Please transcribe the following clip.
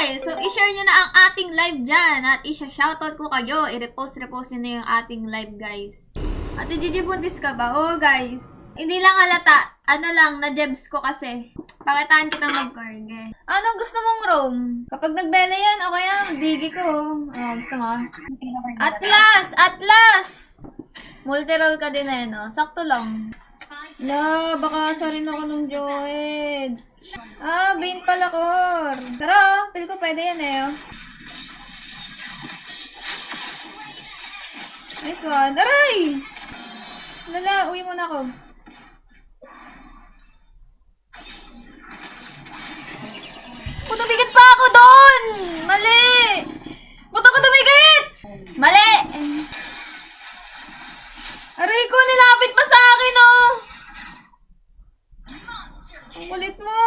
guys, so i-share nyo na ang ating live dyan at isa-shoutout ko kayo. I-repost nyo na yung ating live guys. Ate Gigi, buntis ka ba? Oo guys. Hindi lang halata. Ano lang, na-jebs ko kasi. Pakitaan kitang mag-corge. Anong gusto mong roam? Kapag nagbele yan, o kaya digi ko. Gusto mo? Atlas! Atlas! Multi-roll ka din eh, no? Sakto lang. La, baka sarin ako ng Joed. Bane pala kor. Pero, feel ko pwede yan eh, oh. Nice one. Aray! Lala, uwi muna ako. Tumigit pa ako doon! Mali! Ba't ako tumigit? Mali! Aray ko, nilapit pa sa akin, oh! Ang kulit mo!